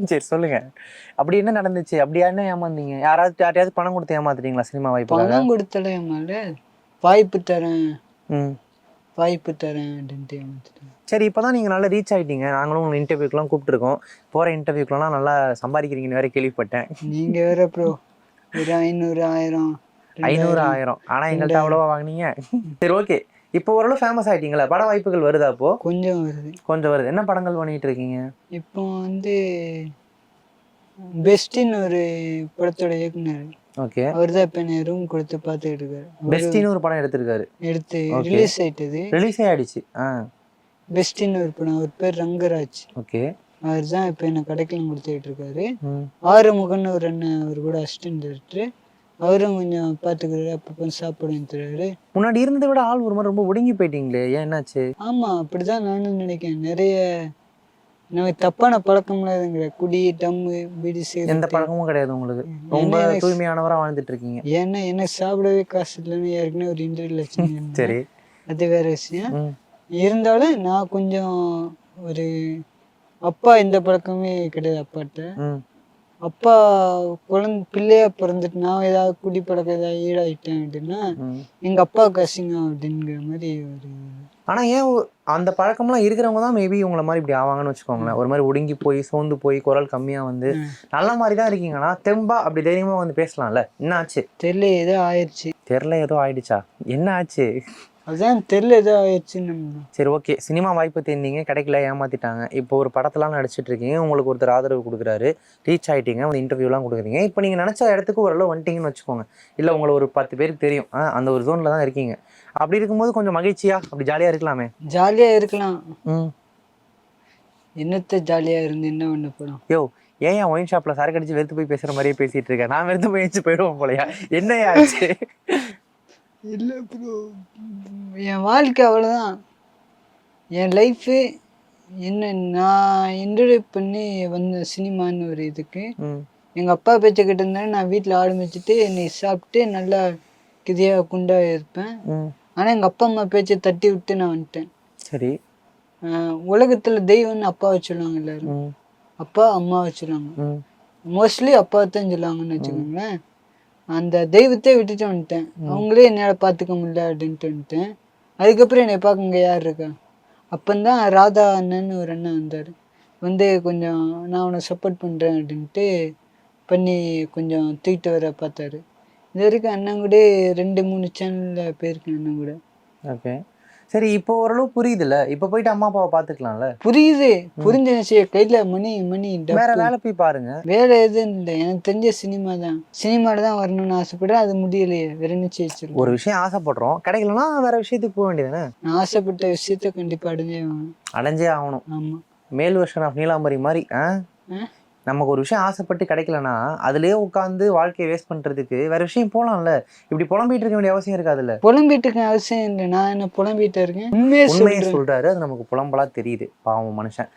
சரி சொல்லுங்க. அப்படி என்ன நடந்துச்சு? அப்படி என்ன ஏமாந்தீங்க? யார்ட்டயாவது பணம் கொடுத்து ஏமாத்துறீங்களா சினிமா வாய்ப்புக்காக? பணம் கொடுத்தல ஏமால, வாய்ப்பு தரேன் ம். வாய்ப்பு தரேன் அப்படின்ட்டு ஏமாத்திட்டேன். சரி, இப்பதான் நீங்க நல்லா ரீச் ஆயிட்டீங்க. நாங்களும் உங்களை இன்டர்வியூக்கெல்லாம் கூப்பிட்டுருக்கோம். போற இன்டர்வியூக்கெல்லாம் நல்லா சம்பாதிக்கிறீங்கன்னு வேற கேள்விப்பட்டேன். நீங்க வேற ப்ரோ, ஒரு 500, 1000, 500, 2000, 1000 ஆனா எங்கள்கிட்ட அவ்வளோவா வாங்குனீங்க. சரி, ஓகே. இப்போ ஓரளவு ஃபேமஸ் ஆயிட்டீங்களா? பட வாய்ப்புகள் வருதா? அப்போ கொஞ்சம் வருது. கொஞ்சம் வருது. என்ன படங்கள் பண்ணிட்டு இருக்கீங்க? இப்போ வந்து பெஸ்டின்னு ஒரு படத்தோட இயக்குனர், ஓகே. அவர் தான் இப்போ என்ன ரூம் கொடுத்து பார்த்துக்கிட்டு இருக்காரு. பெஸ்டின்னு ஒரு படம் எடுத்திருக்காரு. எடுத்து ரிலீஸ் ஆயிட்டது. ரிலீஸே ஆயிடுச்சு. பெஸ்டின்னு ஒரு படம், அவர் பேர் ரங்கராஜ். ஓகே. அவர் தான் இப்போ என்ன கடைக்கெல்லாம் கொடுத்துக்கிட்டு இருக்காரு. ஆறுமுகன்னு ஒரு அண்ணன், அவர் கூட அசிஸ்டன்ட் டைரக்டர், அவரும் கொஞ்சம் பார்த்துக்கிறாரு, அப்பப்போ சாப்பாடு தருவாரு. முன்னாடி இருந்ததை விட ஆள் ஒரு மாதிரி ரொம்ப ஒடுங்கி போயிட்டீங்களே, ஏன் என்னாச்சு? ஆமாம், அப்படிதான் நானும் நினைக்கிறேன். நிறைய நமக்கு தப்பான பழக்கம்லாம் எதுங்கிற, குடி, டம்மு, பீடி, சிகரெட் எந்த பழக்கமும் கிடையாது உங்களுக்கு. ரொம்ப தூய்மையானவரா வாழ்ந்துட்டு இருக்கீங்க. ஏன்னா எனக்கு சாப்பிடவே காசு இல்லைன்னு ஏற்கனவே ஒரு இன்டர்வியூல சரி, அது வேற விஷயம். இருந்தாலும் நான் கொஞ்சம் ஒரு அப்பா இந்த பழக்கமே கிடையாது அப்பாட்ட. அப்பா பிள்ளையா பிறந்துட்டு நான் ஏதாவது குடி பழக்கம் ஏதாவது ஈடாயிட்டேன் அப்படின்னா எங்க அப்பாவுக்கு அசிங்கம் அப்படிங்கிற மாதிரி ஒரு. ஆனா ஏன் அந்த பழக்கம்லாம் இருக்கிறவங்க தான் மேபி உங்களை மாதிரி இப்படி ஆவாங்கன்னு வச்சுக்கோங்களேன். ஒரு மாதிரி ஒடுங்கி போய் சோர்ந்து போய் குரல் கம்மியா வந்து நல்ல மாதிரி தான் இருக்கீங்கன்னா தெம்பா அப்படி தைரியமா வந்து பேசலாம்ல. என்ன ஆச்சு? தெரியல, ஏதோ ஆயிடுச்சு. தெரியல, ஏதோ ஆயிடுச்சா? என்ன ஆச்சு? அதான் தெரியல, ஏதோ ஆயிடுச்சுன்னு. சரி, ஓகே. சினிமா வாய்ப்பு தேர்ந்தீங்க, கிடைக்கல, ஏமாத்திட்டாங்க. இப்போ ஒரு படத்தெல்லாம் நடிச்சிட்டு இருக்கீங்க, உங்களுக்கு ஒருத்தர் ஆதரவு கொடுக்குறாரு, ரீச் ஆகிட்டீங்க, ஒரு இன்டர்வியூலாம் கொடுக்குறீங்க. இப்போ நீங்கள் நினச்ச இடத்துக்கு ஓரளவு வந்துட்டீங்கன்னு வச்சுக்கோங்க. இல்லை, உங்களை ஒரு 10 பேருக்கு தெரியும், அந்த ஒரு ஜோனில் தான் இருக்கீங்க. அப்படி இருக்கும்போது கொஞ்சம் மகிழ்ச்சியா அப்படி ஜாலியாக இருக்கலாமே. ஜாலியாக இருக்கலாம். என்னத்த ஜாலியாக இருந்து என்ன பண்ண போகிறோம்? யோ, ஏன் ஒயின் ஷாப்பில் சரக்கு அடிச்சு வெறுத்து போய் பேசுகிற மாதிரியே பேசிகிட்டு இருக்கேன். நான் வெறுத்து போயிடுச்சு போயிடுவோம் போலையா? என்ன ஆச்சு? இல்லை ப்ரோ, என் வாழ்க்கை அவ்வளோதான். என் லைஃபு என்ன, நான் இன்ட்ரடியூஸ் பண்ணி வந்த சினிமான்னு ஒரு இதுக்கு எங்கள் அப்பா பேச்சுக்கிட்டு இருந்தாலும் நான் வீட்டில் ஆரம்பிச்சுட்டு என்னை சாப்பிட்டு நல்லா கிதியாக குண்டாக இருப்பேன். ஆனால் எங்கள் அப்பா அம்மா பேச்சை தட்டி விட்டு நான் வந்துட்டேன். சரி. உலகத்தில் தெய்வம்னு அப்பாவை சொல்லுவாங்க எல்லாரும், அப்பா அம்மாவை சொல்லுவாங்க. மோஸ்ட்லி அப்பாவை தான் சொல்லுவாங்கன்னு வச்சுக்கோங்களேன். அந்த தெய்வத்தை விட்டுட்டு வந்துட்டேன். அவங்களே என்னால் பார்த்துக்க முடியல அப்படின்ட்டு வந்துட்டேன். அதுக்கப்புறம் என்னை பார்க்க இங்கே யார் இருக்கா? அப்பந்தான் ராதா அண்ணன்னு ஒரு அண்ணன் வந்தார். வந்து கொஞ்சம் நான் அவனை சப்போர்ட் பண்ணுறேன் அப்படின்ட்டு பண்ணி கொஞ்சம் தூக்கிட்டு வர பார்த்தாரு. இது வரைக்கும் அண்ணன் கூட 2-3 சேனலில் போயிருக்கேன் அண்ணன் கூட. ஓகே, சரி. இப்போ ஓரளவு புரியுதுல்ல. இப்போ போயிட்டு அம்மா அப்பாவை பார்த்துக்கலாம்ல. புரியுது, புரிஞ்சிருச்சு. கையில் மணி வேற வேலை போய் பாருங்க. வேலை எதுவும் இல்லை, எனக்கு தெரிஞ்ச சினிமா தான். சினிமாவில் தான் வரணும்னு ஆசைப்படுறேன், அது முடியலையே, வேற என்ன செய்ய. ஒரு விஷயம் ஆசைப்படுறோம், கிடைக்கலன்னா வேற விஷயத்துக்கு போக வேண்டியதானே. நான் ஆசைப்பட்ட விஷயத்த கண்டிப்பாக அடைஞ்சே ஆகணும். ஆமாம், மேல் வெர்ஷன் ஆஃப் நீலாம்பரி மாதிரி. நமக்கு ஒரு விஷயம் ஆசைப்பட்டு கிடைக்கலன்னா அதுலயே உட்காந்து வாழ்க்கையை வேஸ்ட் பண்றதுக்கு வேற விஷயம் போலாம்ல. இப்படி புலம்பிட்டு இருக்க வேண்டிய அவசியம் இருக்காதுல்ல. புலம்பிட்டு இருக்க அவசியம் இல்லை. நான் என்ன புலம்பிட்டு இருக்கேன்? உண்மையை சொல்றாரு, அது நமக்கு புலம்பலா தெரியுது. பாவம் மனுஷன்.